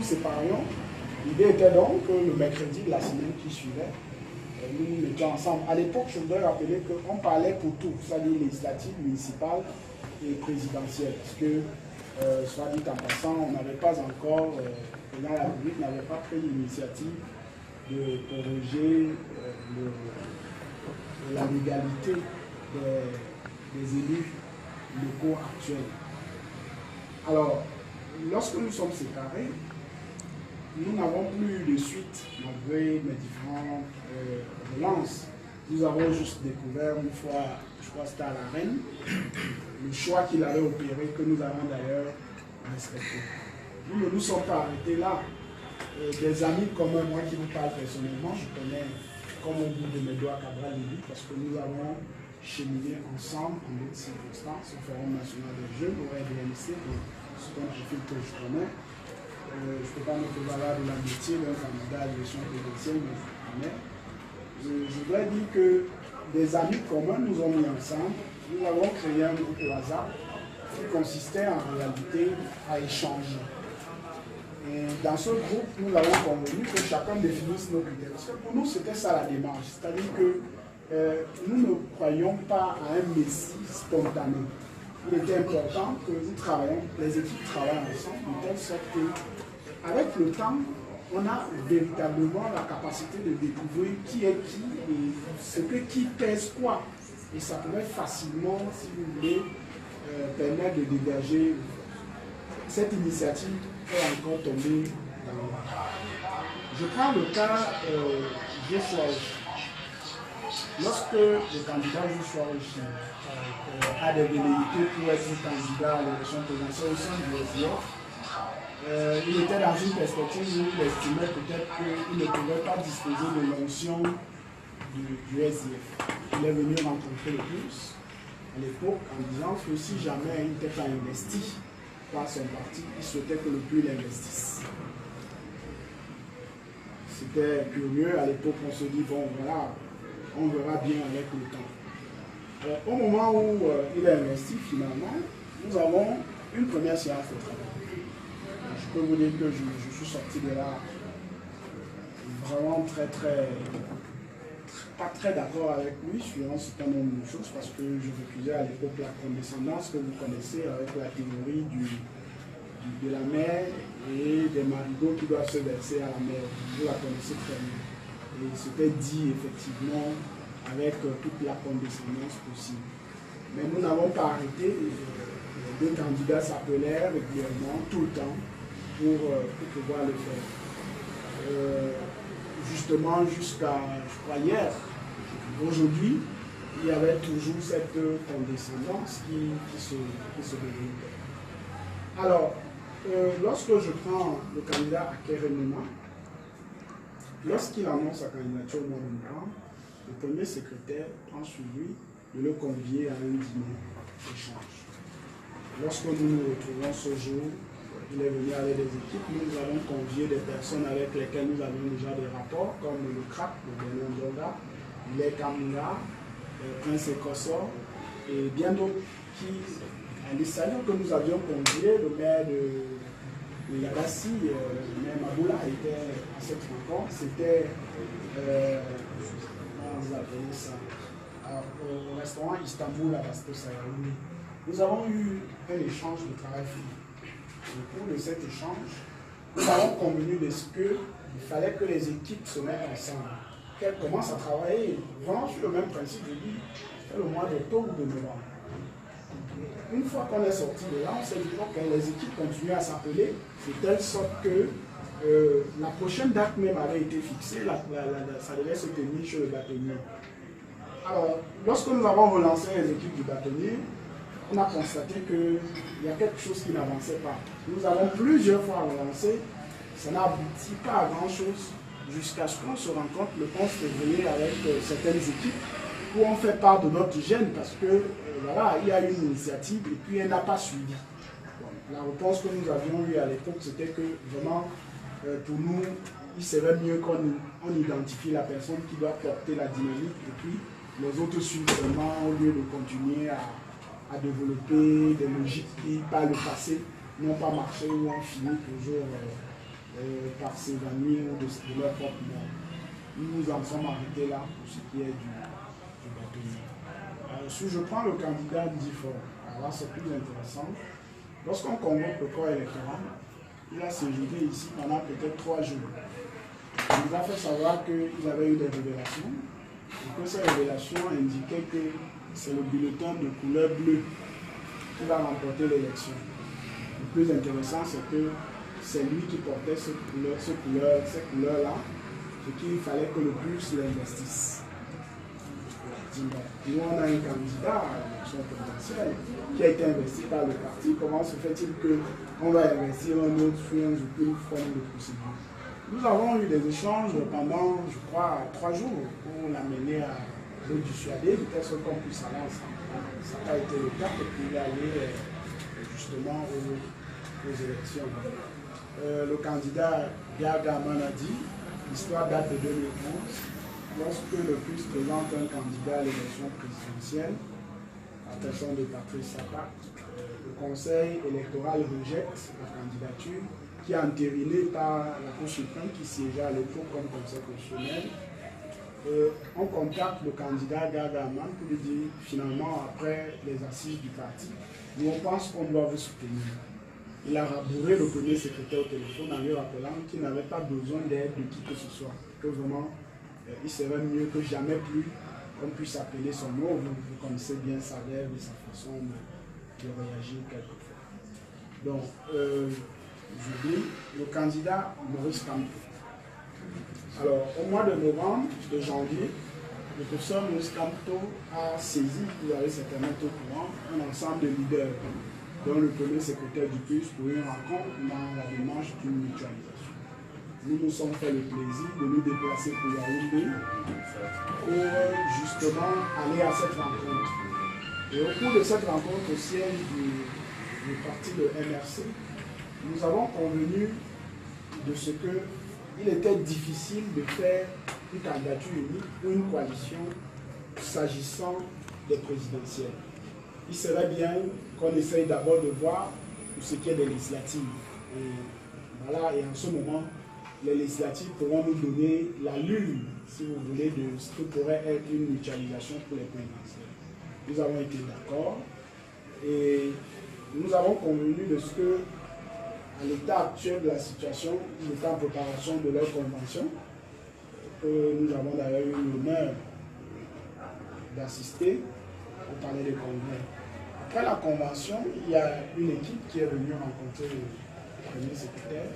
séparions. L'idée était donc que le mercredi de la semaine qui suivait, nous nous mettions ensemble. À l'époque, je voudrais rappeler qu'on parlait pour tout, c'est-à-dire législative, municipale et présidentielle. Parce que, soit dit en passant, on n'avait pas encore, le président de la République n'avait pas pris l'initiative de corriger la légalité des élus locaux actuels. Alors, lorsque nous sommes séparés, nous n'avons plus eu de suite malgré mes différentes relances. Nous avons juste découvert une fois, je crois que c'était à la Reine, le choix qu'il avait opéré, que nous avons d'ailleurs respecté. Nous ne nous sommes pas arrêtés là. Des amis comme moi qui vous parlent personnellement, je connais comme au bout de mes doigts Cabral Lévy, parce que nous avons cheminé ensemble en d'autres circonstances au Forum national des jeunes, au RDMC, c'est un profil que je connais. Je ne peux pas mettre valeur de l'amitié d'un candidat à l'élection présidentielle, mais je connais. Je voudrais dire que des amis communs nous ont mis ensemble. Nous avons créé un groupe au hasard qui consistait en réalité à échanger. Et dans ce groupe, nous avons convenu que chacun définisse nos critères. Parce que pour nous, c'était ça la démarche. C'est-à-dire que nous ne croyons pas à un messie spontané. Il était important que nous travaillions, les équipes travaillent ensemble, de telle sorte que, avec le temps, on a véritablement la capacité de découvrir qui est qui et ce que qui pèse quoi. Et ça pourrait facilement, si vous voulez, permettre de dégager. Cette initiative est encore tombée dans le... Je prends le cas Joshua. Lorsque le candidat Joshua a des velléités pour être candidat à l'élection présidentielle au sein du SDF, il était dans une perspective où il estimait peut-être qu'il ne pouvait pas disposer de l'onction du SDF. Il est venu rencontrer le PULS à l'époque en disant que si jamais il n'était pas investi par son parti, il souhaitait que le PULS investisse. C'était curieux, à l'époque on se dit, bon voilà, on verra bien avec le temps. Au moment où il est investi finalement, nous avons une première séance de travail. Je peux vous dire que je suis sorti de là vraiment pas très d'accord avec lui sur un certain nombre de choses parce que je refusais à l'époque la condescendance que vous connaissez avec la théorie de la mer et des marigots qui doivent se verser à la mer. Vous la connaissez très bien. Et c'était dit effectivement avec toute la condescendance possible. Mais nous n'avons pas arrêté. Les deux candidats s'appelaient régulièrement, tout le temps, pour pouvoir le faire. Justement jusqu'à, je crois, hier. Aujourd'hui, il y avait toujours cette condescendance qui se développait. Alors, lorsque je prends le candidat Akerenema, lorsqu'il annonce sa candidature au mois de novembre, le premier secrétaire prend sur lui de le convier à un dîner d'échange. Lorsque nous nous retrouvons ce jour, il est venu avec des équipes, nous avons convié des personnes avec lesquelles nous avions déjà des rapports, comme le CRAP, le Bénin Ndonga, les Kamura, Prince Ekosso, et bien d'autres qui, les salons que nous avions conviés, le maire de Yabassi, le maire Maboula était à cette rencontre, c'était, comment vous appelez ça, au restaurant Istanbul à Basto Sayaoui. Nous avons eu un échange de travail fini. Au cours de cet échange, nous avons convenu de ce qu'il fallait que les équipes se mettent ensemble, qu'elles commencent à travailler vraiment sur le même principe. Je dis, c'est le mois d'octobre ou de novembre. Une fois qu'on est sorti de là, on s'est dit que les équipes continuaient à s'appeler de telle sorte que la prochaine date même avait été fixée, ça devait se tenir chez le bâtonnier. Alors, lorsque nous avons relancé les équipes du bâtonnier, on a constaté qu'il y a quelque chose qui n'avançait pas. Nous avons plusieurs fois relancé, ça n'aboutit pas à grand chose jusqu'à ce qu'on se rencontre le 11 février avec certaines équipes où on fait part de notre gêne parce que voilà, il y a une initiative et puis elle n'a pas suivi. Bon, la réponse que nous avions eue à l'époque, c'était que vraiment, pour nous, il serait mieux qu'on identifie la personne qui doit porter la dynamique et puis les autres suivent vraiment au lieu de continuer à développer des logiques qui, par le passé, n'ont pas marché ou ont fini toujours par s'évanouir de leur propre mort. Nous nous en sommes arrêtés là pour ce qui est du bâtonnier. Si je prends le candidat Difford, alors là c'est plus intéressant. Lorsqu'on convoque le corps électoral, il a séjourné ici pendant peut-être 3 jours. Il nous a fait savoir qu'il avait eu des révélations et que ces révélations indiquaient que c'est le bulletin de couleur bleue qui va remporter l'élection. Le plus intéressant, c'est que c'est lui qui portait ces couleurs-là, et qu'il fallait que le plus l'investisse. Nous, on a un candidat à l'élection présidentielle qui a été investi par le parti. Comment se fait-il qu'on va investir un autre sur une forme de procédure? Nous avons eu des échanges pendant, je crois, 3 jours pour l'amener à le dissuader, de telle sorte qu'on puisse aller ensemble. Ça n'a pas été le cas, et puis il est allé justement aux élections. Le candidat Gargaman a dit, l'histoire date de 2011. Lorsque le PUS présente un candidat à l'élection présidentielle, la personne de Patrice Sapa, le Conseil électoral rejette la candidature qui est entérinée par la Cour suprême qui siégeait à l'époque comme Conseil constitutionnel. On contacte le candidat Gargaman pour lui dire finalement, après les assises du parti, nous on pense qu'on doit vous soutenir. Il a rabouré le premier secrétaire au téléphone en lui rappelant qu'il n'avait pas besoin d'aide de qui que ce soit, que vraiment il serait mieux que jamais plus qu'on puisse appeler son nom. Vous connaissez bien sa lèvre et sa façon de réagir quelquefois. Donc, je dis, le candidat Maurice Kamto. Alors, au mois de novembre, de janvier, le professeur Maurice Kamto a saisi, vous avez certainement au courant, un ensemble de leaders, dont le premier secrétaire du PUS pour une rencontre dans la démarche d'une mutualisation. Nous nous sommes fait le plaisir de nous déplacer pour Yaoundé pour justement aller à cette rencontre. Et au cours de cette rencontre au siège du parti de MRC, nous avons convenu de ce qu'il était difficile de faire une candidature unique ou une coalition s'agissant des présidentielles. Il serait bien qu'on essaye d'abord de voir ce qui est des législatives. Et voilà, et en ce moment, les législatives pourront nous donner la lune, si vous voulez, de ce que pourrait être une mutualisation pour les présidentielles. Nous avons été d'accord et nous avons convenu de ce que, à l'état actuel de la situation, ils étaient en préparation de leur convention, que nous avons d'ailleurs eu l'honneur d'assister au palais des congrès. Après la convention, il y a une équipe qui est venue rencontrer le premier secrétaire.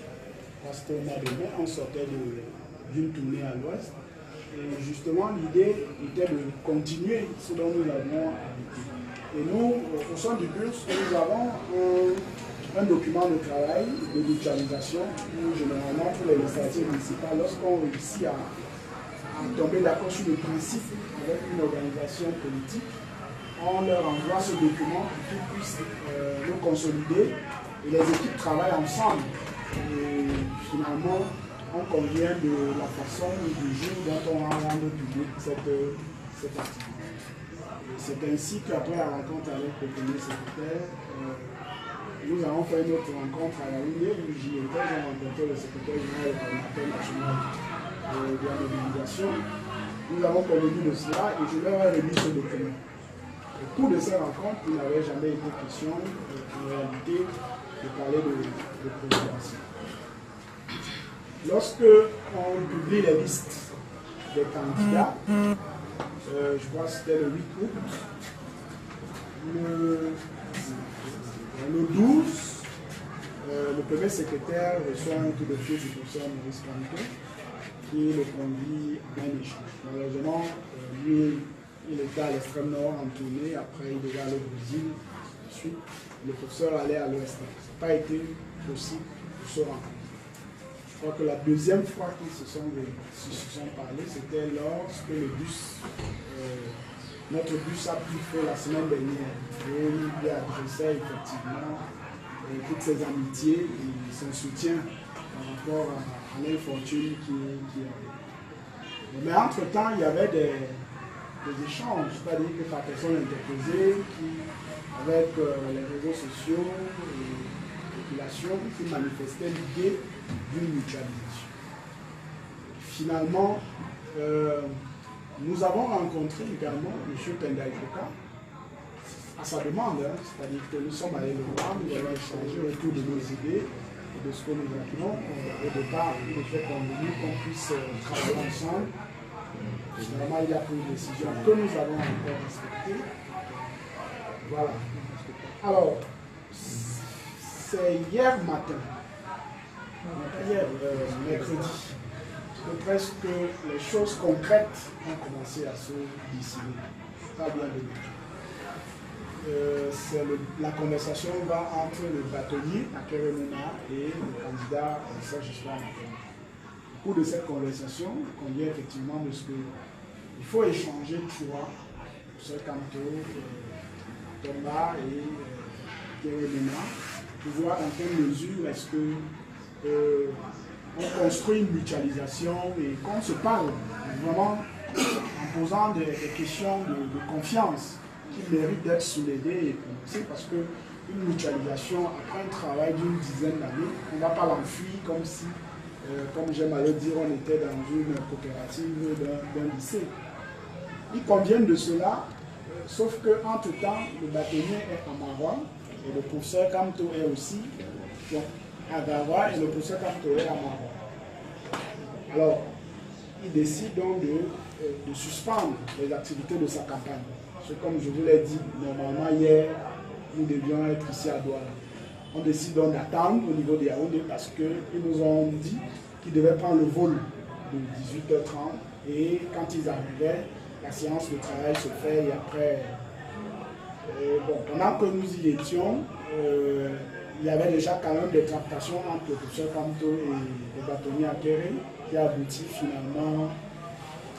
C'était au mois de mai, on sortait d'une tournée à l'ouest. Et justement, l'idée était de continuer ce dont nous avions habité. Et nous, au sein du BURS, nous avons un document de travail de mutualisation où, généralement, pour les législatives municipales, lorsqu'on réussit à tomber d'accord sur le principe avec une organisation politique, on leur envoie ce document pour qu'ils puissent le consolider et les équipes travaillent ensemble. Et finalement, on convient de la façon du jour dont on va rendre public cette activité. C'est ainsi qu'après la rencontre avec le premier secrétaire, nous avons fait une autre rencontre à Yaoundé où j'y étais, j'ai rencontré le secrétaire général du Comité national de la mobilisation. Nous avons convenu de cela et je leur ai remis ce document. Au cours de ces rencontres, il n'avait jamais été question, en réalité, de parler de présidentielle. Lorsque on publie les listes des candidats, je crois que c'était le 8 août, le 12, le premier secrétaire reçoit un coup de fil du professeur Maurice Kamto qui le conduit à un échange. Malheureusement, lui, il était à l'extrême nord en tournée, après il devait aller au Brésil, ensuite le professeur allait à l'ouest. Ça n'a pas été possible de se rencontrer. Je crois que la deuxième fois qu'ils se sont parlé, c'était lorsque le bus, notre bus a pu faire la semaine dernière. Et il lui adressait effectivement toutes ses amitiés et son soutien par rapport à l'infortune qui avait. Mais entre-temps, il y avait des échanges, c'est-à-dire que par personne interposée, avec les réseaux sociaux, population qui manifestait l'idée d'une mutualisation. Finalement, nous avons rencontré également M. Pendaïkoka à sa demande, hein, c'est-à-dire que nous sommes allés le voir, nous avons échangé autour de nos idées et de ce que nous avions. Au départ, il était convenu qu'on puisse travailler ensemble. Finalement, il a pris une décision que nous avons encore respectée. Voilà. Alors, c'est hier matin, mercredi, que presque les choses concrètes ont commencé à se dessiner. Pas bien de la conversation va entre le bâtonnier à Keremena et le candidat Serge Islam. Au cours de cette conversation, on vient effectivement de ce qu'il faut échanger trois, ce Kanto, Tomba et Keremena, pour voir dans quelle mesure est-ce que on construit une mutualisation et qu'on se parle vraiment en posant des questions de confiance qui méritent d'être soulevées et prononcées, parce qu'une mutualisation, après un travail d'une dizaine d'années, on ne va pas l'enfuir comme si, comme j'aime à le dire, on était dans une coopérative d'un lycée. Il convient de cela, sauf qu'entre-temps, le bâtonnier est à Marois et le professeur Kamto est aussi à Gawa et le professeur Kamto est à Marois. Alors, il décide donc de suspendre les activités de sa campagne. Comme je vous l'ai dit, normalement hier, nous devions être ici à Douala. On décide donc d'attendre au niveau des Yaoundé parce qu'ils nous ont dit qu'ils devaient prendre le vol de 18h30 et quand ils arrivaient, la séance de travail se fait et après, pendant que nous y étions, il y avait déjà quand même des tractations entre le professeur Kamto et le bâtonnier Akere qui a abouti finalement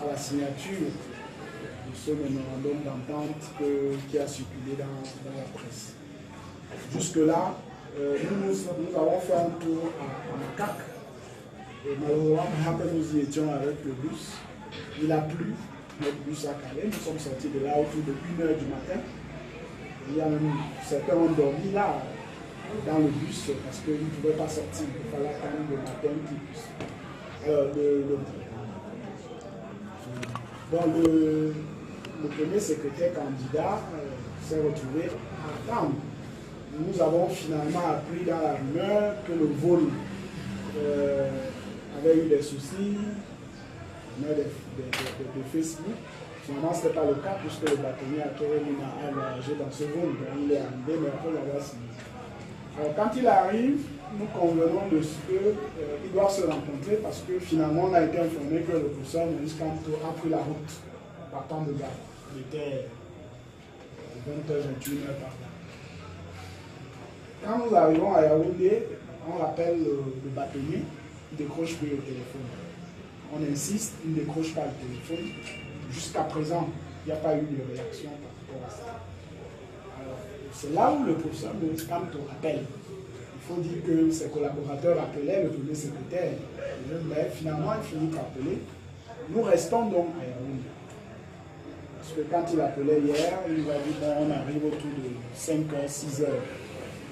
à la signature de ce mémorandum d'entente qui a circulé dans la presse. Jusque-là, nous avons fait un tour à Makak. Et malheureusement, quand nous y étions avec le bus, il a plu, notre bus a calé. Nous sommes sortis de là autour de 1h du matin. Il y a même certains ont dormi là, dans le bus, parce qu'ils ne pouvaient pas sortir. Il fallait attendre le matin qu'ils puissent. Donc le premier secrétaire candidat s'est retrouvé à attendre. Nous avons finalement appris dans la rumeur que le vol avait eu des soucis de Facebook. Finalement, ce n'était pas le cas puisque le bâtonnier a voyagé dans ce vol. Donc, il est arrivé, mais après l'avoir signé. Alors, quand il arrive, nous convenons de ce qu'ils doivent se rencontrer parce que finalement, on a été informé que le professeur Maurice Kamto a pris la route partant de Gare. Il était 20h, 21h par là. Quand nous arrivons à Yaoundé, on appelle le bâtonnier, il décroche plus le téléphone. On insiste, il ne décroche pas le téléphone. Jusqu'à présent, il n'y a pas eu de réaction par rapport à ça. Alors, c'est là où le professeur Maurice Kamto appelle. Il faut dire que ses collaborateurs appelaient le premier secrétaire. Mais finalement, il finit par appeler. Nous restons donc à Yaoundé. Parce que quand il appelait hier, il nous a dit bon, on arrive autour de 5h, 6h,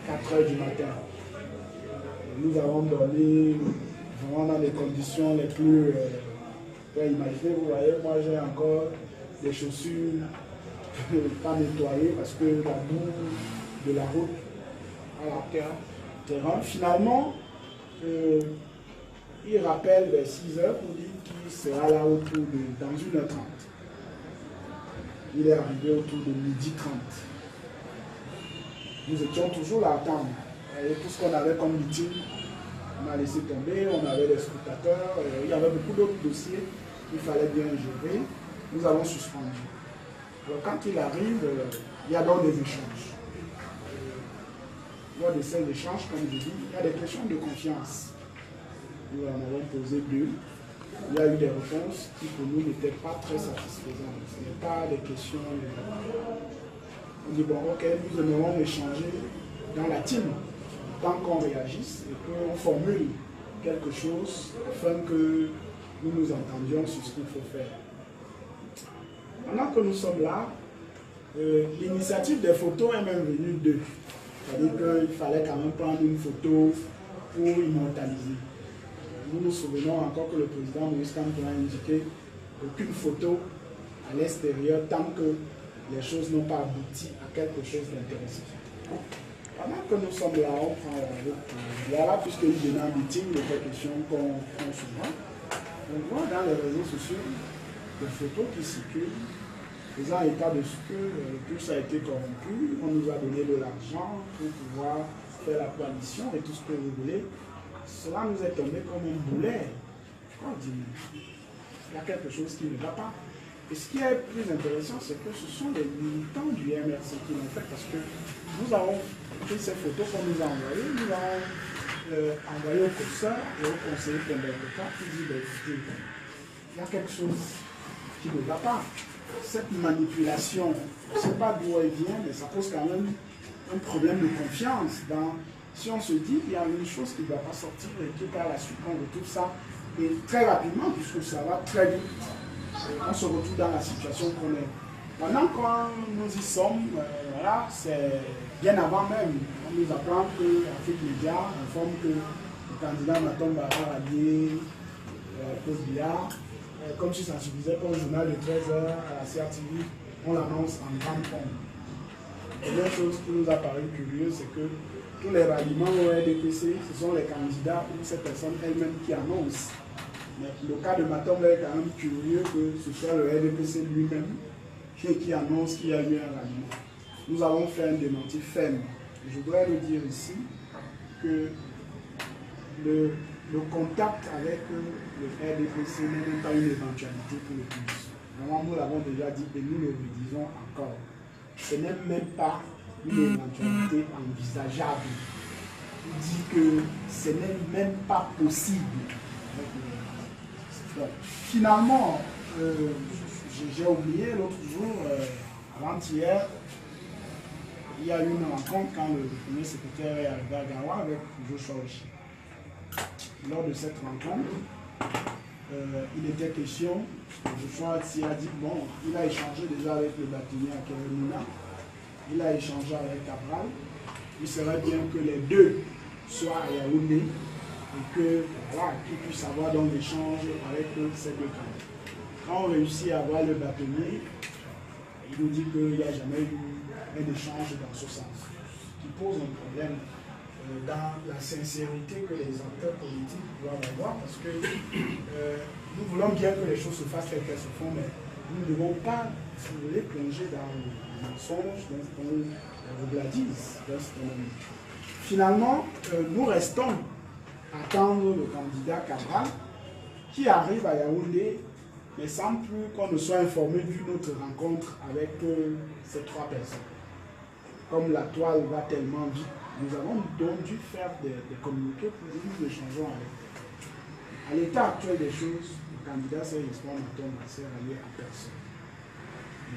4h du matin. Nous avons dormi vraiment dans des conditions les plus... imaginez, vous voyez, moi j'ai encore des chaussures pas nettoyées parce que la boue de la route à la terrain. Finalement, il rappelle vers 6h pour dire qu'il sera là autour de dans 1h30. Il est arrivé autour de 12h30. Nous étions toujours là à attendre. Et tout ce qu'on avait comme meeting, on a laissé tomber, on avait des scrutateurs, il y avait beaucoup d'autres dossiers qu'il fallait bien gérer. Nous avons suspendu. Alors quand il arrive, il y a donc des échanges. Lors de ces échanges, comme je dis, il y a des questions de confiance. Nous en avons posé 2. Il y a eu des réponses qui pour nous n'étaient pas très satisfaisantes. Ce n'est pas des questions... On dit bon, ok, nous aimerons échanger dans la team, tant qu'on réagisse et qu'on formule quelque chose afin que nous nous entendions sur ce qu'il faut faire. Pendant que nous sommes là, l'initiative des photos est même venue d'eux. C'est-à-dire qu'il fallait quand même prendre une photo pour immortaliser. Nous nous souvenons encore que le président Moïse Kamto a indiqué aucune photo à l'extérieur tant que les choses n'ont pas abouti à quelque chose d'intéressant. Pendant que nous sommes là, on prend la route. Voilà, puisqu'il y a un meeting de ces questions qu'on prend souvent, on voit dans les réseaux sociaux des photos qui circulent, faisant état de ce que le plus a été corrompu, on nous a donné de l'argent pour pouvoir faire la coalition et tout ce que vous voulez. Cela nous est tombé comme un boulet. On dit, il y a quelque chose qui ne va pas. Et ce qui est plus intéressant, c'est que ce sont les militants du MRC qui l'ont fait, parce que nous avons pris ces photos qu'on nous a envoyées, nous avons envoyé au curseur et au conseiller convaincant qui dit, écoutez, il y a quelque chose qui ne va pas. Cette manipulation, je ne sais pas d'où elle vient, mais ça pose quand même un problème de confiance. Si on se dit qu'il y a une chose qui ne va pas sortir et qui est à la suite de tout ça, et très rapidement, puisque ça va très vite, on se retrouve dans la situation qu'on est. Maintenant, quand nous y sommes, voilà, c'est bien avant même. On nous apprend que Afrique Média informe que le candidat Matomba a rallié Pose Billard. Comme si ça suffisait pour le journal de 13h à la CRTV, on l'annonce en grande pompe. La première chose qui nous a paru curieuse, c'est que tous les ralliements au RDPC, ce sont les candidats ou ces personnes elles-mêmes qui annoncent. Mais le cas de Matomba est quand même curieux que ce soit le RDPC lui-même qui annonce qu'il y a eu un ralliement. Nous avons fait un démenti ferme. Je voudrais le dire ici que le contact avec le RDPC n'est même pas une éventualité pour le plus. Vraiment, nous l'avons déjà dit et nous le redisons encore. Ce n'est même pas une éventualité envisageable. Il dit que ce n'est même pas possible. Finalement, j'ai oublié l'autre jour, avant-hier, il y a eu une rencontre quand le premier secrétaire est arrivé à Gawa avec Joshua Ochi. Lors de cette rencontre, il était question, Joshua Ochi a dit, bon, il a échangé déjà avec le bâtonnier à Kérémouna, il a échangé avec Cabral, il serait bien que les deux soient à Yaoundé et que, voilà, qu'ils puissent avoir donc l'échange avec ces deux candidats. Quand on réussit à avoir le bâtonnier, il nous dit qu'il n'y a jamais eu un échange dans ce sens, qui pose un problème dans la sincérité que les acteurs politiques doivent avoir, parce que nous voulons bien que les choses se fassent telles qu'elles se font, mais nous ne devons pas, si vous voulez, plonger dans le mensonge, dans la roubladise. Finalement, nous restons à attendre le candidat Cabral qui arrive à Yaoundé, mais sans plus qu'on ne soit informé d'une autre rencontre avec ces trois personnes. Comme la toile va tellement vite, nous avons donc dû faire des communiqués pour dire nous échangeons avec. À l'état actuel des choses, le candidat Serge Espoir Matomba s'est rallié à personne.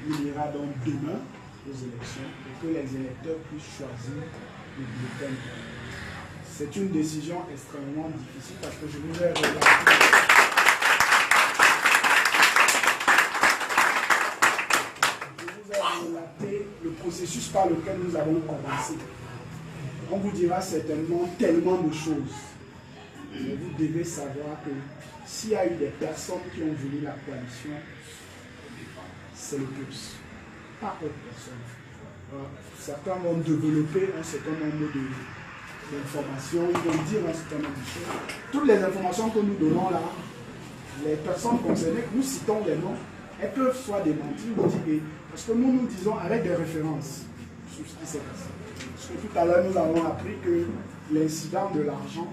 Il ira donc demain aux élections et que les électeurs puissent choisir le bulletin. C'est une décision extrêmement difficile parce que je vous ai relaté le processus par lequel nous avons commencé. On vous dira certainement tellement de choses. Mais vous devez savoir que s'il y a eu des personnes qui ont voulu la coalition, c'est le plus. Pas autre personne. Certains vont développer un certain nombre d'informations, ils vont dire un certain nombre de choses. Toutes les informations que nous donnons là, les personnes concernées, nous citons les noms, elles peuvent soit démentir ou dire, parce que nous disons avec des références sur ce qui s'est passé. Parce que tout à l'heure, nous avons appris que l'incident de l'argent,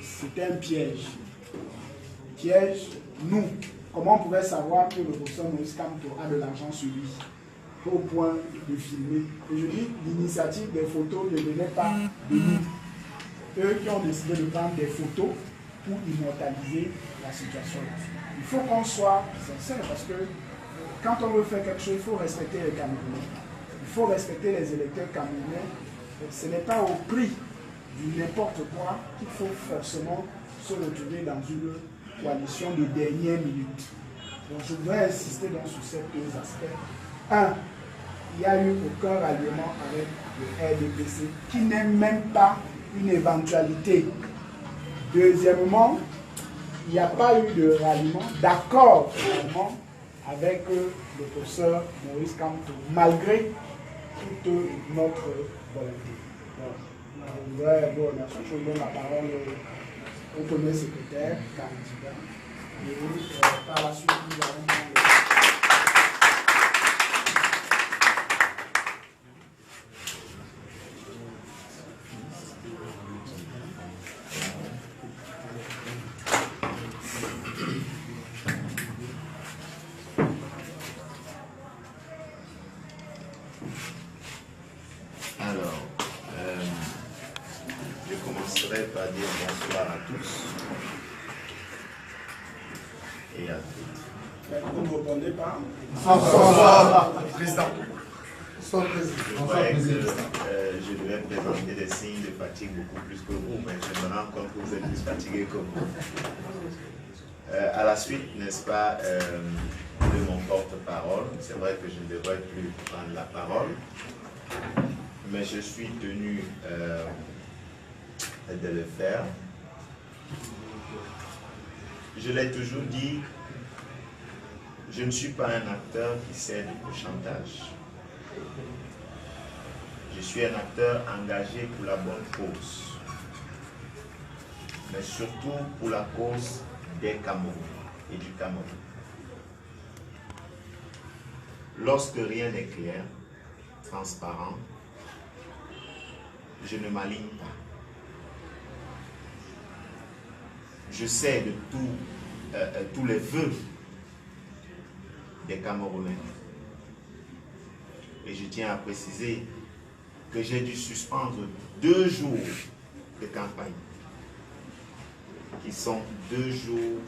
c'était un piège. Piège, nous, comment on pouvait savoir que le professeur Moïse Kamto a de l'argent sur lui au point de filmer? Et je dis, l'initiative des photos ne venait pas de nous. Eux qui ont décidé de prendre des photos pour immortaliser la situation. Il faut qu'on soit sincère parce que quand on veut faire quelque chose, il faut respecter les Camerounais. Il faut respecter les électeurs camerounais. Ce n'est pas au prix du n'importe quoi qu'il faut forcément se retrouver dans une coalition de dernière minute. Donc je voudrais insister donc sur ces deux aspects. Un, il n'y a eu aucun ralliement avec le RDPC, qui n'est même pas une éventualité. Deuxièmement, il n'y a pas eu de ralliement, d'accord finalement, avec le professeur Maurice Kamto, malgré toute notre volonté. Je voudrais vous remercier. Je donne la parole au premier secrétaire, candidat. Et par la suite, nous allons prendre Par dire bonsoir à tous et à toutes. Vous ne répondez pas. Bonsoir, président. Je devais présenter des signes de fatigue beaucoup plus que vous, mais je me rends compte que vous êtes plus fatigué que moi. À la suite, n'est-ce pas, de mon porte-parole, c'est vrai que je ne devrais plus prendre la parole, mais je suis tenu de le faire. Je l'ai toujours dit, je ne suis pas un acteur qui cède au chantage. Je suis un acteur engagé pour la bonne cause, mais surtout pour la cause des Camerounais et du Cameroun. Lorsque rien n'est clair, transparent, je ne m'aligne pas. Je sais de tous les vœux des Camerounais. Et je tiens à préciser que j'ai dû suspendre 2 jours de campagne, qui sont 2 jours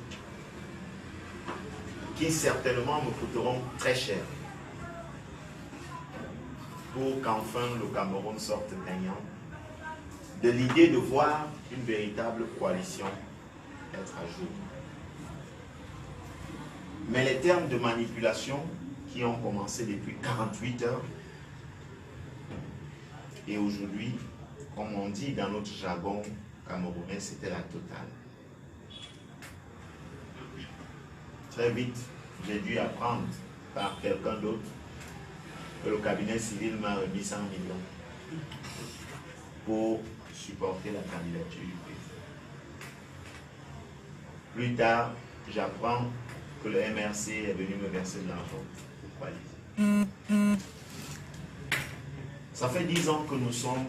qui certainement me coûteront très cher, pour qu'enfin le Cameroun sorte gagnant de l'idée de voir une véritable coalition être à jour. Mais les termes de manipulation qui ont commencé depuis 48 heures et aujourd'hui, comme on dit dans notre jargon camerounais, c'était la totale. Très vite, j'ai dû apprendre par quelqu'un d'autre que le cabinet civil m'a remis 100 millions pour supporter la candidature du président. Plus tard, j'apprends que le MRC est venu me verser de l'argent pour coaliser. Ça fait 10 ans que nous sommes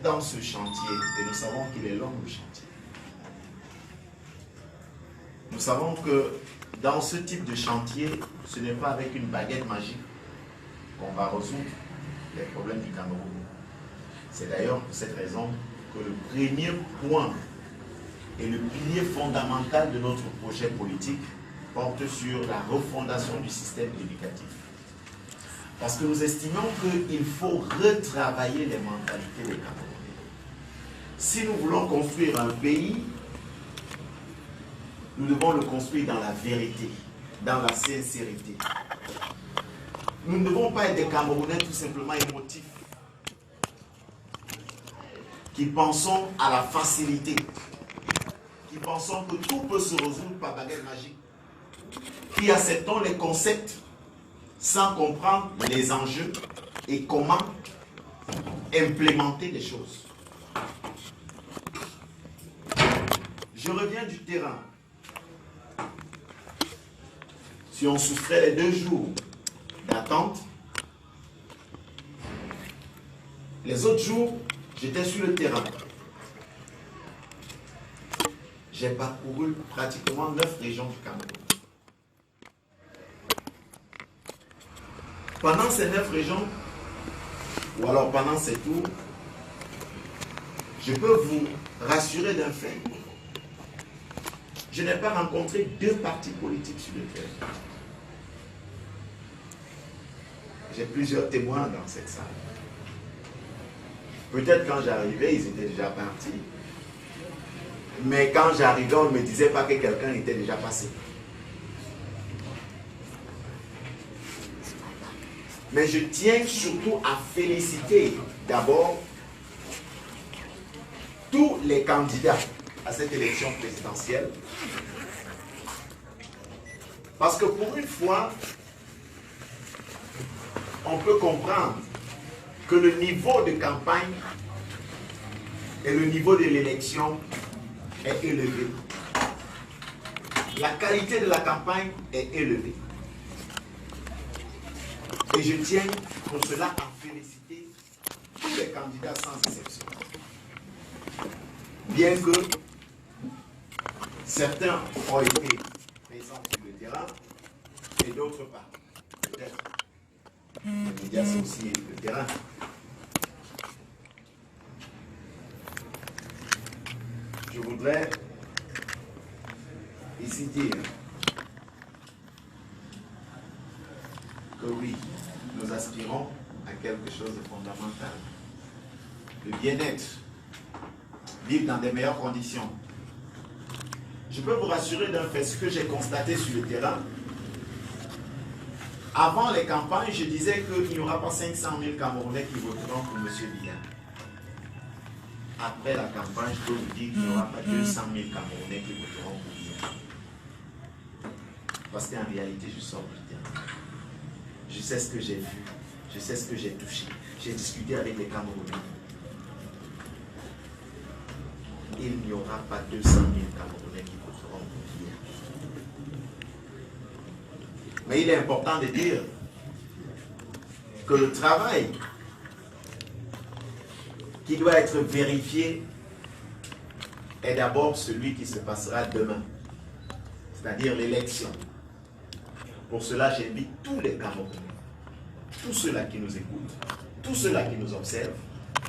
dans ce chantier et nous savons qu'il est long le chantier. Nous savons que dans ce type de chantier, ce n'est pas avec une baguette magique qu'on va résoudre les problèmes du Cameroun. C'est d'ailleurs pour cette raison que le premier point et le pilier fondamental de notre projet politique porte sur la refondation du système éducatif. Parce que nous estimons qu'il faut retravailler les mentalités des Camerounais. Si nous voulons construire un pays, nous devons le construire dans la vérité, dans la sincérité. Nous ne devons pas être des Camerounais tout simplement émotifs, qui pensons à la facilité, qui pensons que tout peut se résoudre par baguette magique, qui acceptons les concepts sans comprendre les enjeux et comment implémenter les choses. Je reviens du terrain. Si on soustrait les 2 jours d'attente, les autres jours, j'étais sur le terrain. J'ai parcouru pratiquement 9 régions du Cameroun. Pendant ces 9 régions, ou alors pendant ces tours, je peux vous rassurer d'un fait. Je n'ai pas rencontré 2 partis politiques sur le terrain. J'ai plusieurs témoins dans cette salle. Peut-être quand j'arrivais, ils étaient déjà partis. Mais quand j'arrivais, on ne me disait pas que quelqu'un était déjà passé. Mais je tiens surtout à féliciter d'abord tous les candidats à cette élection présidentielle. Parce que pour une fois, on peut comprendre que le niveau de campagne et le niveau de l'élection est élevé. La qualité de la campagne est élevée. Et je tiens pour cela à féliciter tous les candidats sans exception. Bien que certains ont été présents sur le terrain et d'autres pas. Peut-être. Les médias, c'est aussi le terrain. Je voudrais ici dire que oui, nous aspirons à quelque chose de fondamental. Le bien-être, vivre dans des meilleures conditions. Je peux vous rassurer d'un fait, ce que j'ai constaté sur le terrain. Avant les campagnes, je disais qu'il n'y aura pas 500 000 Camerounais qui voteront pour M. Biya. Après la campagne, je peux vous dire qu'il n'y aura pas 200 000 Camerounais qui voteront pour Biya. Parce qu'en réalité, je sors du terrain. Je sais ce que j'ai vu, je sais ce que j'ai touché. J'ai discuté avec les Camerounais. Il n'y aura pas 200 000 Camerounais qui voteront pour Biya. Mais il est important de dire que le travail qui doit être vérifié est d'abord celui qui se passera demain, c'est-à-dire l'élection. Pour cela, j'invite tous les Camerounais, tous ceux-là qui nous écoutent, tous ceux-là qui nous observent,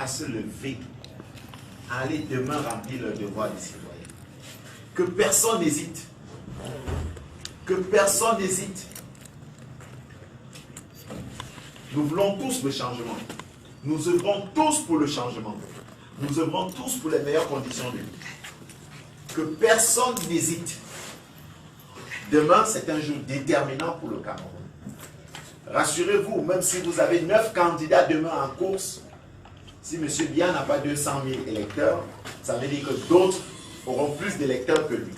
à se lever, à aller demain remplir leur devoir de citoyen. Que personne n'hésite. Que personne n'hésite. Nous voulons tous le changement. Nous œuvrons tous pour le changement. Nous œuvrons tous pour les meilleures conditions de vie. Que personne n'hésite. Demain, c'est un jour déterminant pour le Cameroun. Rassurez-vous, même si vous avez 9 candidats demain en course, si M. Biya n'a pas 200 000 électeurs, ça veut dire que d'autres auront plus d'électeurs que lui.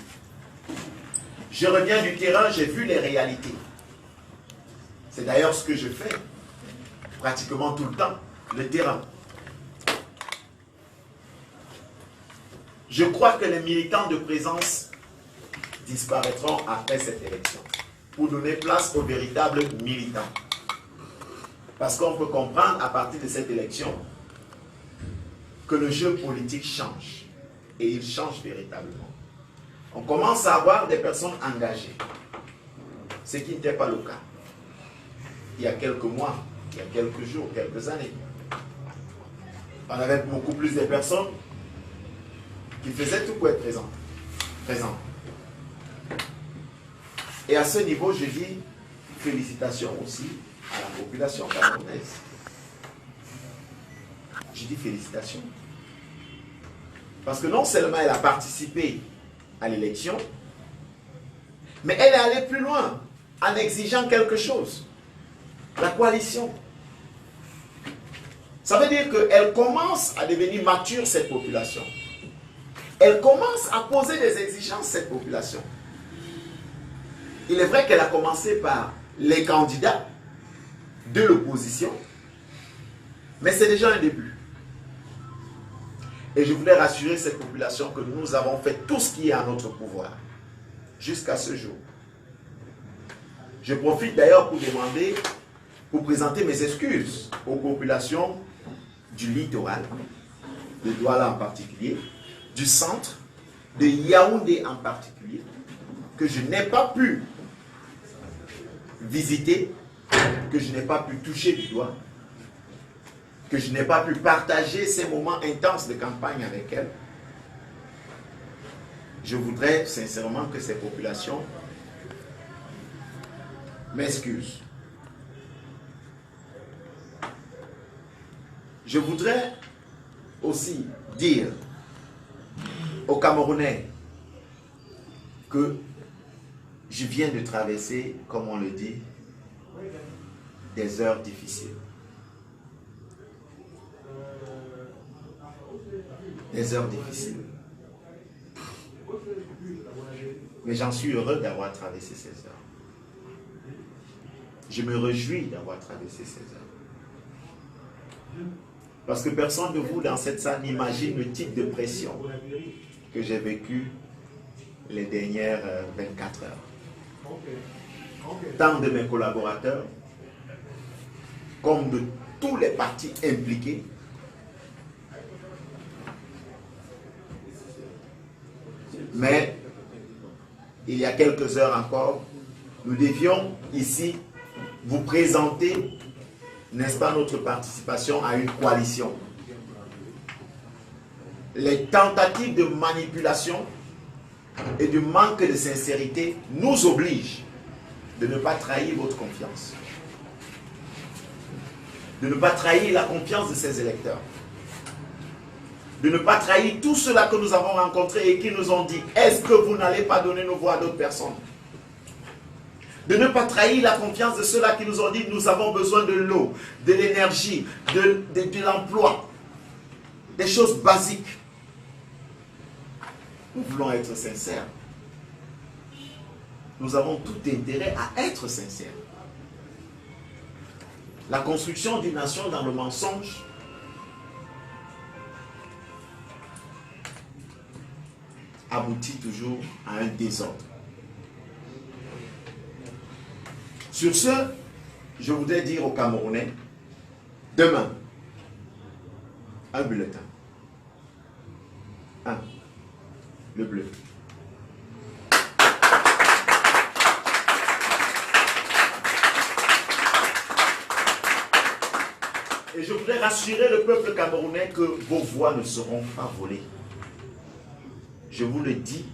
Je reviens du terrain, j'ai vu les réalités. C'est d'ailleurs ce que je fais pratiquement tout le temps, le terrain. Je crois que les militants de présence disparaîtront après cette élection pour donner place aux véritables militants. Parce qu'on peut comprendre à partir de cette élection que le jeu politique change et il change véritablement. On commence à avoir des personnes engagées, ce qui n'était pas le cas il y a quelques mois, il y a quelques jours, quelques années. On avait beaucoup plus de personnes qui faisaient tout pour être présents. Et à ce niveau, je dis félicitations aussi à la population camerounaise. Je dis félicitations. Parce que non seulement elle a participé à l'élection, mais elle est allée plus loin en exigeant quelque chose. La coalition. Ça veut dire qu'elle commence à devenir mature, cette population. Elle commence à poser des exigences, cette population. Il est vrai qu'elle a commencé par les candidats de l'opposition, mais c'est déjà un début. Et je voulais rassurer cette population que nous avons fait tout ce qui est à notre pouvoir, jusqu'à ce jour. Je profite d'ailleurs pour présenter mes excuses aux populations du littoral, de Douala en particulier, du centre, de Yaoundé en particulier, que je n'ai pas pu visiter, que je n'ai pas pu toucher du doigt, que je n'ai pas pu partager ces moments intenses de campagne avec elles. Je voudrais sincèrement que ces populations m'excusent. Je voudrais aussi dire aux Camerounais que je viens de traverser, comme on le dit, des heures difficiles. Des heures difficiles. Mais j'en suis heureux d'avoir traversé ces heures. Je me réjouis d'avoir traversé ces heures. Parce que personne de vous dans cette salle n'imagine le type de pression que j'ai vécu les dernières 24 heures. Tant de mes collaborateurs, comme de tous les partis impliqués, mais il y a quelques heures encore, nous devions ici vous présenter, n'est-ce pas, notre participation à une coalition. Les tentatives de manipulation et de manque de sincérité nous obligent de ne pas trahir votre confiance, de ne pas trahir la confiance de ces électeurs, de ne pas trahir tous ceux-là que nous avons rencontrés et qui nous ont dit « Est-ce que vous n'allez pas donner nos voix à d'autres personnes ?» De ne pas trahir la confiance de ceux-là qui nous ont dit « Nous avons besoin de l'eau, de l'énergie, de l'emploi, des choses basiques. » Nous voulons être sincères. Nous avons tout intérêt à être sincères. La construction d'une nation dans le mensonge aboutit toujours à un désordre. Sur ce, je voudrais dire aux Camerounais, demain, un bulletin. Un, le bleu. Et je voudrais rassurer le peuple camerounais que vos voix ne seront pas volées. Je vous le dis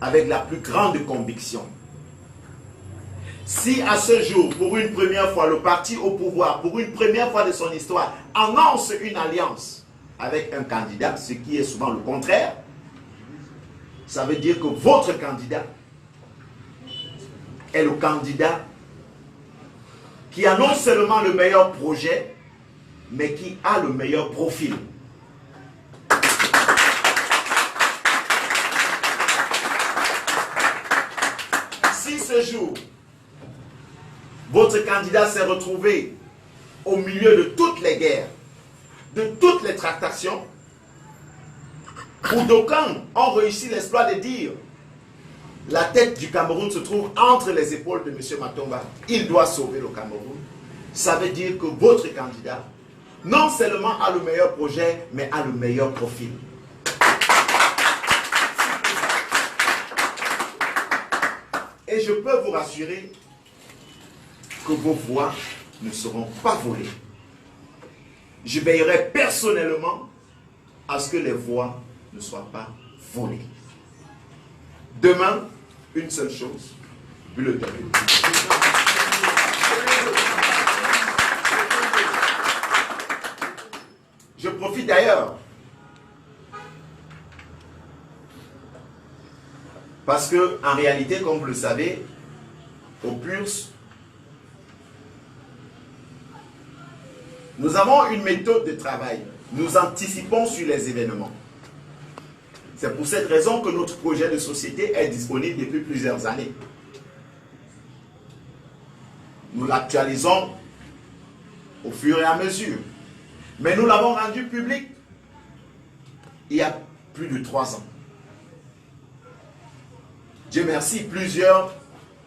avec la plus grande conviction. Si à ce jour, pour une première fois, le parti au pouvoir, pour une première fois de son histoire, annonce une alliance avec un candidat, ce qui est souvent le contraire, ça veut dire que votre candidat est le candidat qui a non seulement le meilleur projet, mais qui a le meilleur profil. Si ce jour, votre candidat s'est retrouvé au milieu de toutes les guerres, de toutes les tractations, où d'aucuns ont réussi l'exploit de dire la tête du Cameroun se trouve entre les épaules de M. Matomba, il doit sauver le Cameroun. Ça veut dire que votre candidat, non seulement a le meilleur projet, mais a le meilleur profil. Et je peux vous rassurer que vos voix ne seront pas volées. Je veillerai personnellement à ce que les voix ne soient pas volées. Demain, une seule chose, bulletin. Je profite d'ailleurs parce que, en réalité, comme vous le savez, au PURS, nous avons une méthode de travail. Nous anticipons sur les événements. C'est pour cette raison que notre projet de société est disponible depuis plusieurs années. Nous l'actualisons au fur et à mesure. Mais nous l'avons rendu public il y a plus de 3 ans. Dieu merci, plusieurs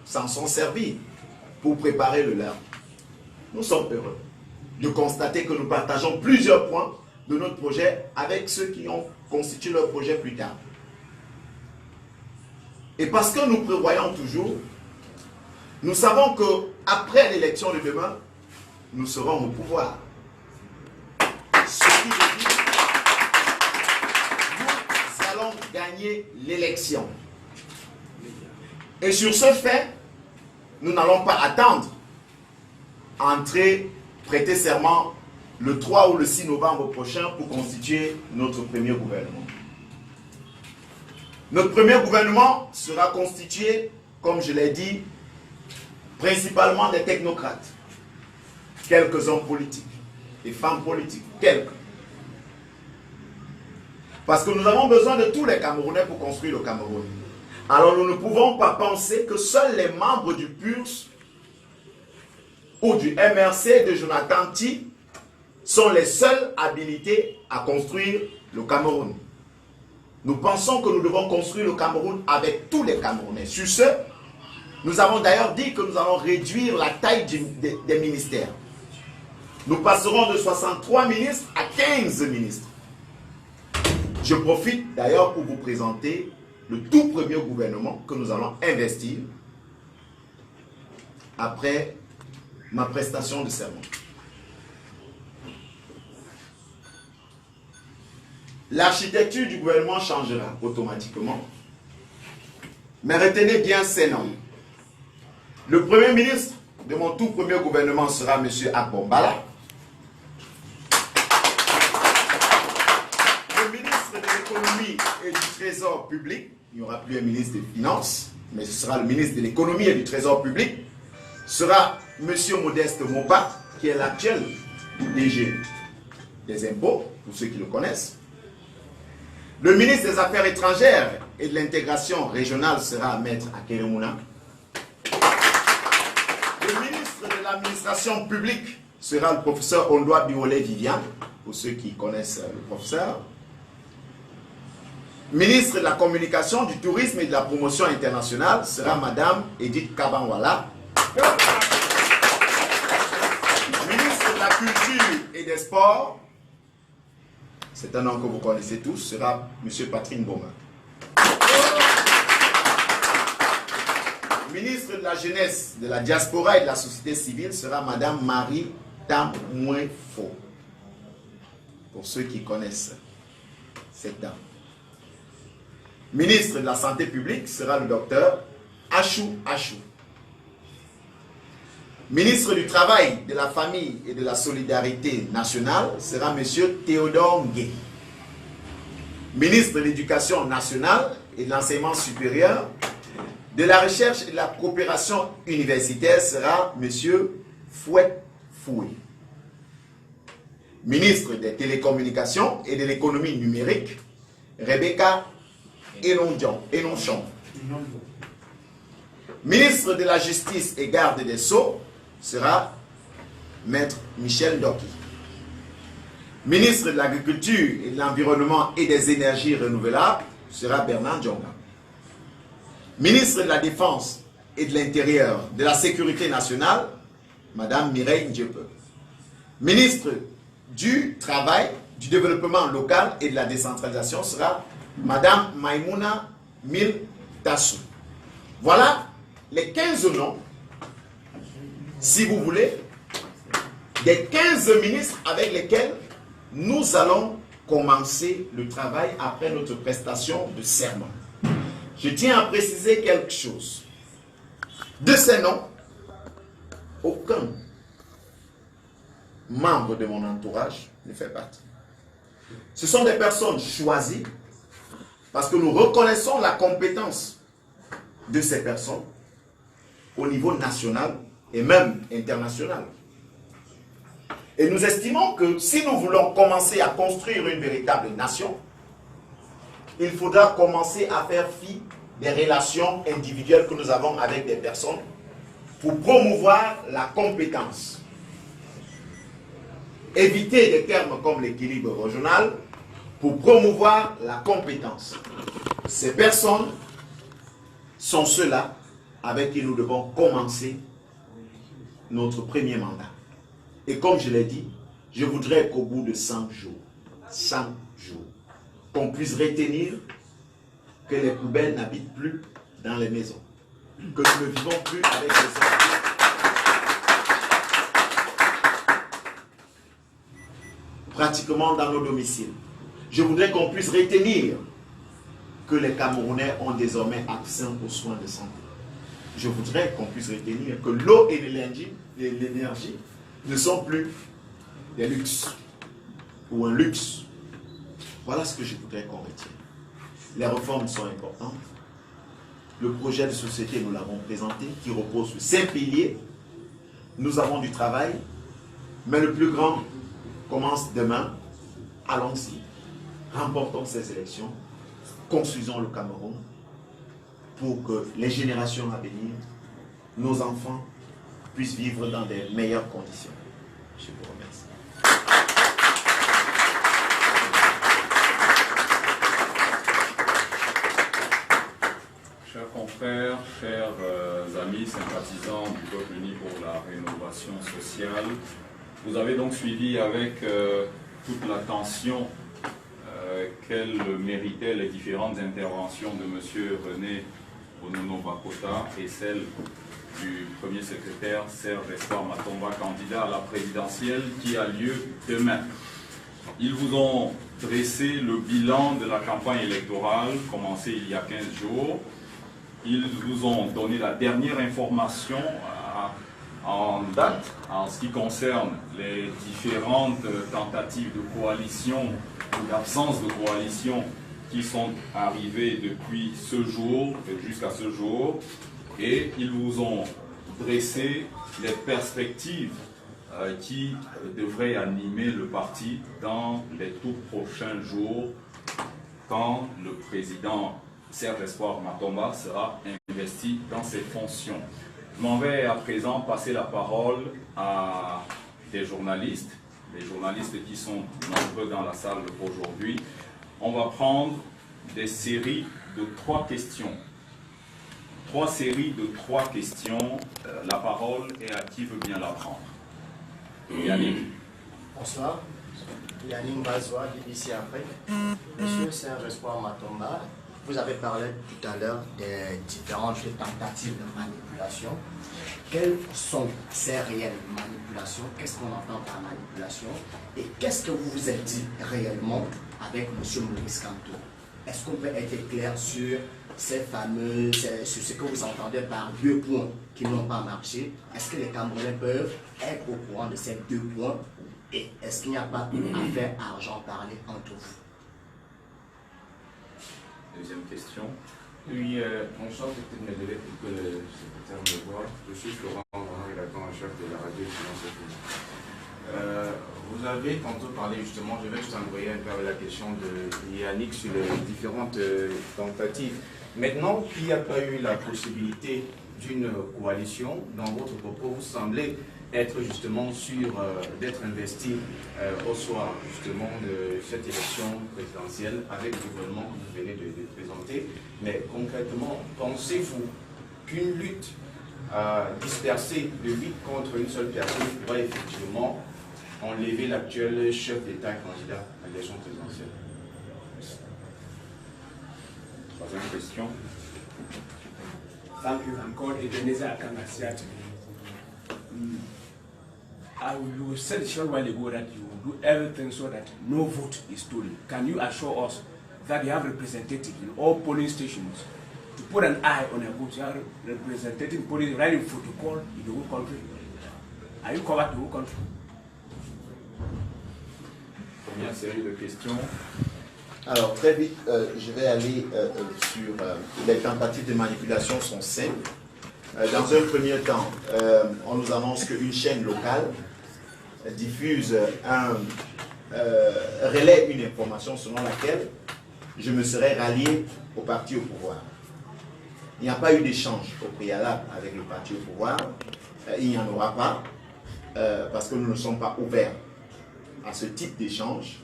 s'en sont servis pour préparer le leur. Nous sommes heureux de constater que nous partageons plusieurs points de notre projet avec ceux qui ont constitué leur projet plus tard. Et parce que nous prévoyons toujours, nous savons qu'après l'élection de demain, nous serons au pouvoir. Ce qui veut dire que nous allons gagner l'élection. Et sur ce fait, nous n'allons pas attendre à prêter serment le 3 ou le 6 novembre prochain pour constituer notre premier gouvernement. Notre premier gouvernement sera constitué, comme je l'ai dit, principalement des technocrates, quelques hommes politiques et femmes politiques, quelques. Parce que nous avons besoin de tous les Camerounais pour construire le Cameroun. Alors nous ne pouvons pas penser que seuls les membres du PURS ou du MRC de Jonathan Ty sont les seuls habilités à construire le Cameroun. Nous pensons que nous devons construire le Cameroun avec tous les Camerounais. Sur ce, nous avons d'ailleurs dit que nous allons réduire la taille des ministères. Nous passerons de 63 ministres à 15 ministres. Je profite d'ailleurs pour vous présenter le tout premier gouvernement que nous allons investir après ma prestation de serment. L'architecture du gouvernement changera automatiquement. Mais retenez bien ces noms. Le premier ministre de mon tout premier gouvernement sera M. Akbombala. Le ministre de l'économie et du trésor public, il n'y aura plus un ministre des finances, mais ce sera le ministre de l'économie et du trésor public, sera M. Modeste Mopa, qui est l'actuel DG des impôts, pour ceux qui le connaissent. Le ministre des Affaires étrangères et de l'intégration régionale sera Maître Akeremouna. Le ministre de l'administration publique sera le professeur Ondoa Biolé Vivian, pour ceux qui connaissent le professeur. Ministre de la communication, du tourisme et de la promotion internationale sera Madame Edith Kabanwala. Ministre de la culture et des sports, c'est un nom que vous connaissez tous, sera M. Patrick Boma. Ministre de la jeunesse, de la diaspora et de la société civile sera Mme Marie Tamouefo. Pour ceux qui connaissent cette dame. Ministre de la santé publique sera le docteur Achou Achou. Ministre du travail, de la famille et de la solidarité nationale sera M. Théodore Ngué. Ministre de l'éducation nationale et de l'enseignement supérieur, de la recherche et de la coopération universitaire sera M. Fouet Foué. Ministre des télécommunications et de l'économie numérique, Rebecca Enonchon. Ministre de la justice et garde des sceaux sera Maître Michel Doki. Ministre de l'agriculture et de l'environnement et des énergies renouvelables sera Bernard Djonga. Ministre de la défense et de l'intérieur, de la sécurité nationale, Madame Mireille Ndjepe. Ministre du travail, du développement local et de la décentralisation sera Madame Maïmouna Mil Tassou. Voilà les 15 noms, si vous voulez, des 15 ministres avec lesquels nous allons commencer le travail après notre prestation de serment. Je tiens à préciser quelque chose. De ces noms, aucun membre de mon entourage ne fait partie. Ce sont des personnes choisies parce que nous reconnaissons la compétence de ces personnes au niveau national et même international. Et nous estimons que si nous voulons commencer à construire une véritable nation, il faudra commencer à faire fi des relations individuelles que nous avons avec des personnes pour promouvoir la compétence. Éviter des termes comme l'équilibre régional pour promouvoir la compétence. Ces personnes sont ceux-là avec qui nous devons commencer notre premier mandat. Et comme je l'ai dit, je voudrais qu'au bout de 100 jours, qu'on puisse retenir que les poubelles n'habitent plus dans les maisons, que nous ne vivons plus avec les enfants. Pratiquement dans nos domiciles. Je voudrais qu'on puisse retenir que les Camerounais ont désormais accès aux soins de santé. Je voudrais qu'on puisse retenir que l'eau et l'énergie ne sont plus des luxes ou un luxe. Voilà ce que je voudrais qu'on retienne. Les réformes sont importantes. Le projet de société, nous l'avons présenté, qui repose sur 5 piliers. Nous avons du travail, Mais le plus grand commence demain. Allons-y. Remportons ces élections. Construisons le Cameroun pour que les générations à venir, nos enfants, puissent vivre dans des meilleures conditions. Je vous remercie. Chers confrères, chers amis, sympathisants du peuple uni pour la rénovation sociale, vous avez donc suivi avec toute l'attention qu'elles méritaient les différentes interventions de M. René Onono Bakota et celle du premier secrétaire Serge Espoir Matomba, candidat à la présidentielle qui a lieu demain. Ils vous ont dressé le bilan de la campagne électorale commencée il y a 15 jours. Ils vous ont donné la dernière information en date en ce qui concerne les différentes tentatives de coalition ou d'absence de coalition qui sont arrivées depuis ce jour jusqu'à ce jour. Et ils vous ont dressé les perspectives qui devraient animer le parti dans les tout prochains jours quand le président Serge Espoir Matomba sera investi dans ses fonctions. Je m'en vais à présent passer la parole à des journalistes, les journalistes qui sont nombreux dans la salle aujourd'hui. On va prendre des séries de 3 questions. 3 séries de 3 questions. La parole est à qui veut bien la prendre. Yannick. Bonsoir. Yannick Bazoua, BBC Afrique. Monsieur Serge Espoir Matomba, vous avez parlé tout à l'heure des différentes tentatives de manipulation. Quelles sont ces réelles manipulations? Qu'est-ce qu'on entend par manipulation? Et qu'est-ce que vous vous êtes dit réellement avec M. Maurice Kamto? Est-ce qu'on peut être clair sur ces fameux, sur ce que vous entendez par 2 points qui n'ont pas marché? Est-ce que les Camerounais peuvent être au courant de ces 2 points? Et est-ce qu'il n'y a pas affaire argent parler entre vous? Deuxième question. Oui, bonsoir, peut-être me donner pour que le secrétaire me voit. Je suis Florent, rédacteur en chef de la radio Finance et vous avez tantôt parlé justement, je vais juste envoyer un peu avec la question de Yannick sur les différentes tentatives. Maintenant qu'il n'y a pas eu la possibilité d'une coalition, dans votre propos, vous semblez être justement sûr d'être investi au soir justement de cette élection présidentielle avec le gouvernement que vous venez de présenter. Mais concrètement, pensez-vous qu'une lutte dispersée de 8 contre une seule personne pourra effectivement enlever l'actuel chef d'État candidat à l'élection présidentielle? Troisième question. Thank you. I'm called Ebenezer Akanasiat. You said a short while ago that you will do everything so that no vote is stolen. Can you assure us that you have representatives in all polling stations to put an eye on a vote? You are representing polling right in protocol in the whole country. Are you covered the whole country? Première série de questions. Alors, très vite, je vais aller sur les tentatives de manipulation sont simples. Dans un premier temps, on nous annonce qu'une chaîne locale diffuse relaie une information selon laquelle je me serais rallié au parti au pouvoir. Il n'y a pas eu d'échange au préalable avec le parti au pouvoir. Il n'y en aura pas parce que nous ne sommes pas ouverts à ce type d'échange.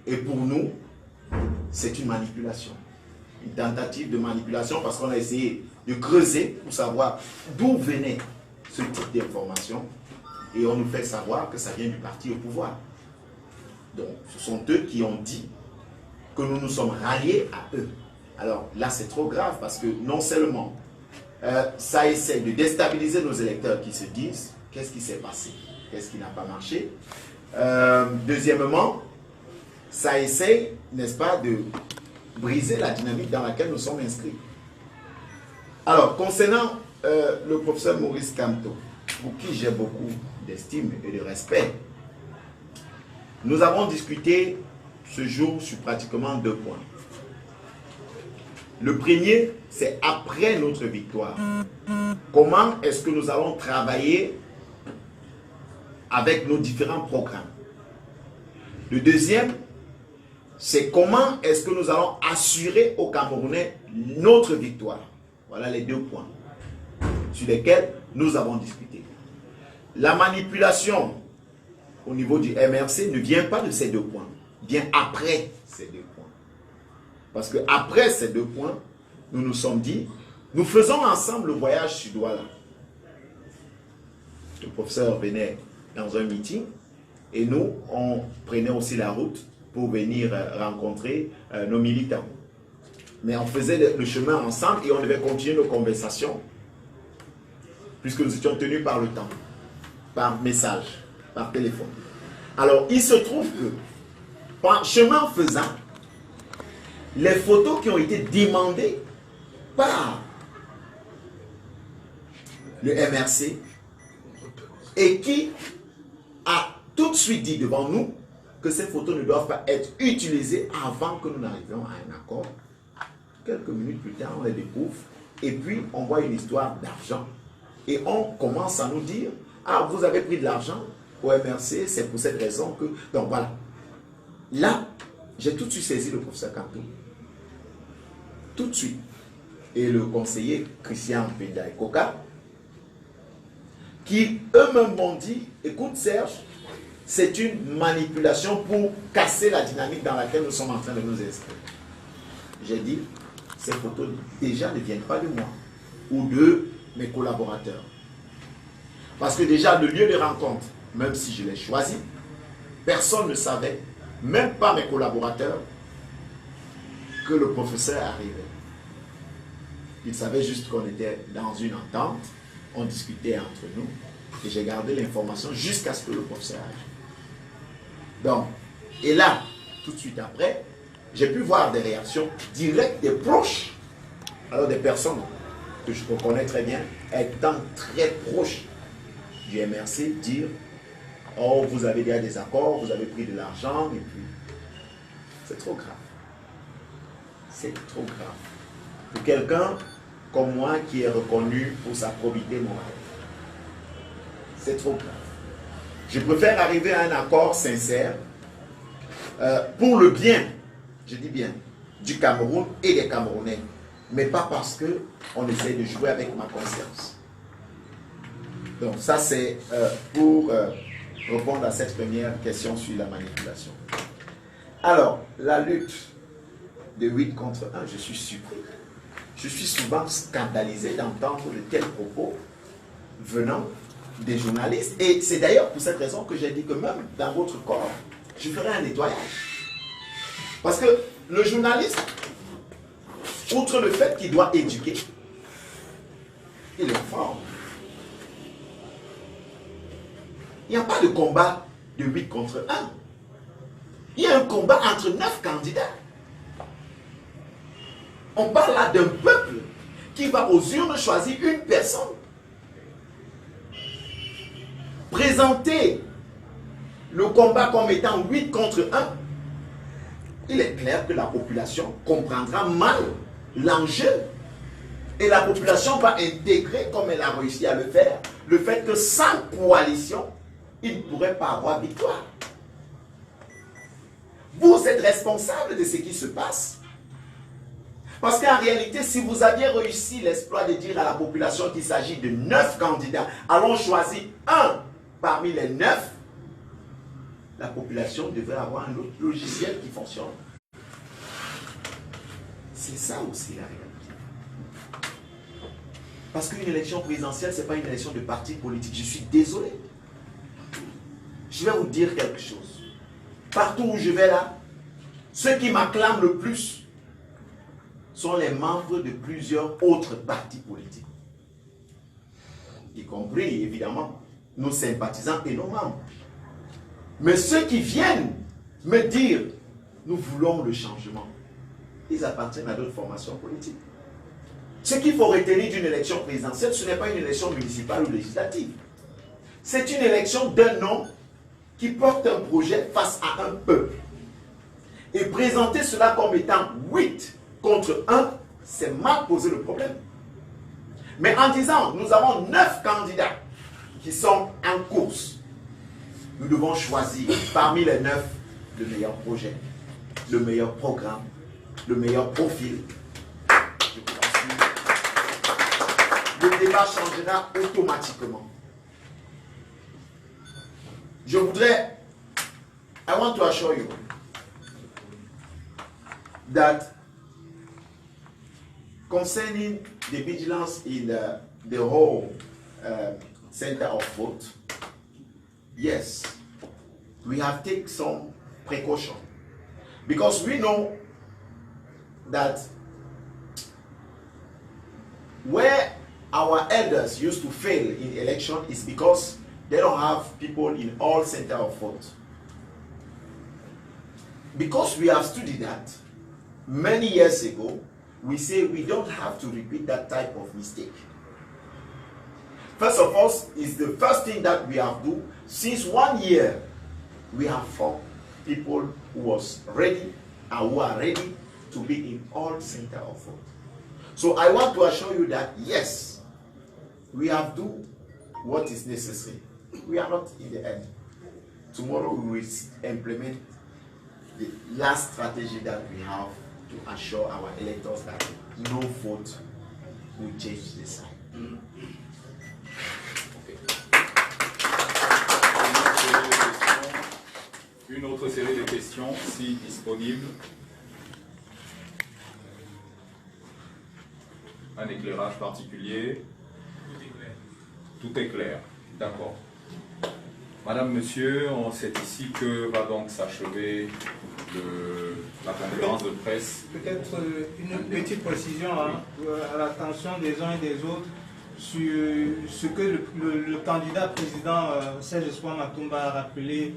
Et pour nous, c'est une manipulation. Une tentative de manipulation parce qu'on a essayé de creuser pour savoir d'où venait ce type d'information et on nous fait savoir que ça vient du parti au pouvoir. Donc, ce sont eux qui ont dit que nous nous sommes ralliés à eux. Alors là, c'est trop grave parce que non seulement ça essaie de déstabiliser nos électeurs qui se disent qu'est-ce qui s'est passé, qu'est-ce qui n'a pas marché. Deuxièmement, ça essaie, n'est-ce pas, de briser la dynamique dans laquelle nous sommes inscrits. Alors, concernant le professeur Maurice Kamto, pour qui j'ai beaucoup d'estime et de respect, nous avons discuté ce jour sur pratiquement 2 points. Le premier, c'est après notre victoire. Comment est-ce que nous allons travailler avec nos différents programmes. Le deuxième, c'est comment est-ce que nous allons assurer aux Camerounais notre victoire. Voilà les 2 points sur lesquels nous avons discuté. La manipulation au niveau du MRC ne vient pas de ces 2 points, vient après ces 2 points. Parce que après ces 2 points, nous nous sommes dit, nous faisons ensemble le voyage sur Douala. Le professeur venait dans un meeting et nous, on prenait aussi la route pour venir rencontrer nos militants. Mais on faisait le chemin ensemble et on devait continuer nos conversations puisque nous étions tenus par le temps, par message, par téléphone. Alors, il se trouve que, par chemin faisant, les photos qui ont été demandées par le MRC et qui a tout de suite dit devant nous que ces photos ne doivent pas être utilisées avant que nous n'arrivions à un accord. Quelques minutes plus tard, on les découvre et puis on voit une histoire d'argent. Et on commence à nous dire, ah, vous avez pris de l'argent au MRC, c'est pour cette raison que... Donc voilà. Là, j'ai tout de suite saisi le professeur Kantou. Tout de suite. Et le conseiller Christian Penda et Koka, qui eux-mêmes m'ont dit, écoute Serge, c'est une manipulation pour casser la dynamique dans laquelle nous sommes en train de nous inscrire. J'ai dit, ces photos déjà ne viennent pas de moi ou de mes collaborateurs. Parce que déjà, le lieu de rencontre, même si je l'ai choisi, personne ne savait, même pas mes collaborateurs, que le professeur arrivait. Il savait juste qu'on était dans une entente, on discutait entre nous, et j'ai gardé l'information jusqu'à ce que le professeur arrive. Donc, et là, tout de suite après, j'ai pu voir des réactions directes des proches, alors des personnes que je reconnais très bien, étant très proches du MRC, dire « Oh, vous avez déjà des accords, vous avez pris de l'argent, et puis... » C'est trop grave. C'est trop grave. Pour quelqu'un comme moi qui est reconnu pour sa probité morale. C'est trop grave. Je préfère arriver à un accord sincère pour le bien, je dis bien, du Cameroun et des Camerounais, mais pas parce qu'on essaie de jouer avec ma conscience. Donc ça c'est pour répondre à cette première question sur la manipulation. Alors, la lutte de 8 contre 1, je suis surpris. Je suis souvent scandalisé d'entendre de tels propos venant des journalistes. Et c'est d'ailleurs pour cette raison que j'ai dit que même dans votre corps, je ferai un nettoyage. Parce que le journaliste, outre le fait qu'il doit éduquer, il informe. Il n'y a pas de combat de 8 contre 1. Il y a un combat entre 9 candidats. On parle là d'un peuple qui va aux urnes choisir une personne. Présenter le combat comme étant 8 contre 1, il est clair que la population comprendra mal l'enjeu. Et la population va intégrer, comme elle a réussi à le faire, le fait que sans coalition, il ne pourrait pas avoir victoire. Vous êtes responsable de ce qui se passe. Parce qu'en réalité, si vous aviez réussi l'exploit de dire à la population qu'il s'agit de 9 candidats, allons choisir un parmi les 9, la population devrait avoir un autre logiciel qui fonctionne. C'est ça aussi la réalité. Parce qu'une élection présidentielle, ce n'est pas une élection de parti politique. Je suis désolé. Je vais vous dire quelque chose. Partout où je vais là, ceux qui m'acclament le plus sont les membres de plusieurs autres partis politiques. Y compris, évidemment, nos sympathisants et nos membres. Mais ceux qui viennent me dire « nous voulons le changement », ils appartiennent à d'autres formations politiques. Ce qu'il faut retenir d'une élection présidentielle, ce n'est pas une élection municipale ou législative. C'est une élection d'un homme qui porte un projet face à un peuple. Et présenter cela comme étant 8 contre 1, c'est mal poser le problème. Mais en disant, nous avons 9 candidats qui sont en course. nous devons choisir parmi les 9 le meilleur projet, le meilleur programme, le meilleur profil. Je vous assure, le débat changera automatiquement. Je voudrais, I want to assure you that concerning the vigilance in the whole center of vote, yes, we have taken some precaution because we know that where our elders used to fail in election is because they don't have people in all center of vote. Because we have studied that many years ago, we say we don't have to repeat that type of mistake. First of all, is the first thing that we have to do. Since 1 year, we have 4 people who was ready and who are ready to be in all center of vote. So I want to assure you that yes, we have to do what is necessary. We are not in the end. Tomorrow we will implement the last strategy that we have to assure our electors that no vote will change the side. Une autre série de questions, si disponible. Un éclairage particulier. Tout est clair. D'accord. Madame, monsieur, on sait ici que va donc s'achever la conférence de presse. Peut-être une petite précision à l'attention des uns et des autres sur ce que le candidat président Serge Espoir Matomba a rappelé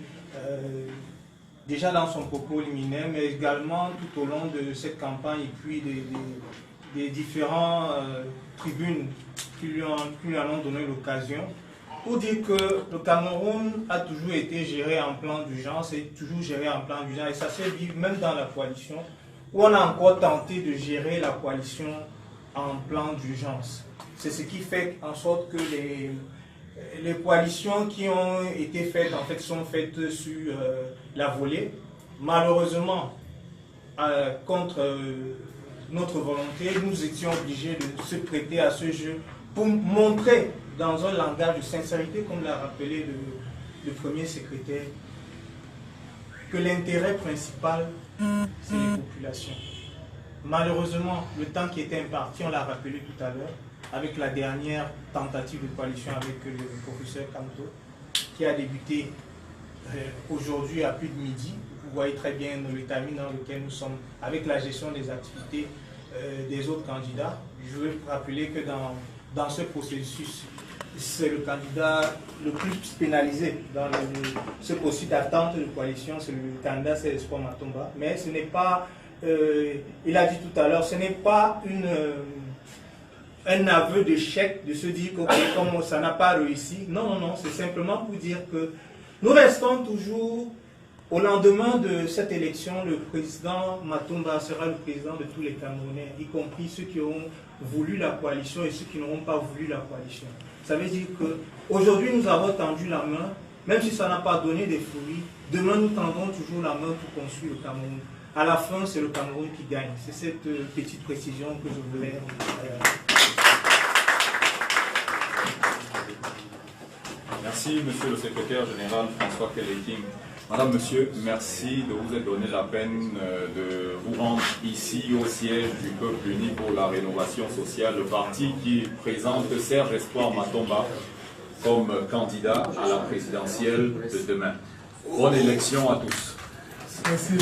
déjà dans son propos liminaire, mais également tout au long de cette campagne et puis des différentes tribunes qui lui en ont donné l'occasion, pour dire que le Cameroun a toujours été géré en plan d'urgence et toujours géré en plan d'urgence, et ça s'est vu même dans la coalition, où on a encore tenté de gérer la coalition en plan d'urgence. C'est ce qui fait en sorte que les coalitions qui ont été faites, en fait, sont faites sur la volée. Malheureusement, contre notre volonté, nous étions obligés de se prêter à ce jeu pour montrer dans un langage de sincérité, comme l'a rappelé le premier secrétaire, que l'intérêt principal, c'est les populations. Malheureusement, le temps qui était imparti, on l'a rappelé tout à l'heure, avec la dernière tentative de coalition avec le professeur Kanto, qui a débuté aujourd'hui à plus de midi. Vous voyez très bien le timing dans lequel nous sommes, avec la gestion des activités des autres candidats. Je veux rappeler que dans ce processus, c'est le candidat le plus pénalisé dans ce processus d'attente de coalition, c'est le candidat Serge Espoir Matomba. Mais ce n'est pas, il a dit tout à l'heure, ce n'est pas un aveu d'échec de se dire que comme ça n'a pas réussi. Non, non, non, c'est simplement pour dire que nous restons toujours, au lendemain de cette élection, le président Matomba sera le président de tous les Camerounais, y compris ceux qui ont voulu la coalition et ceux qui n'auront pas voulu la coalition. Ça veut dire qu'aujourd'hui nous avons tendu la main, même si ça n'a pas donné des fruits, demain nous tendrons toujours la main pour construire le Cameroun. À la fin, c'est le Cameroun qui gagne. C'est cette petite précision que je voulais... Merci, monsieur le secrétaire général François Kelly-King. Madame, monsieur, merci de vous être donné la peine de vous rendre ici au siège du Peuple Uni pour la rénovation sociale, le parti qui présente Serge Espoir Matomba comme candidat à la présidentielle de demain. Bonne élection à tous. Merci.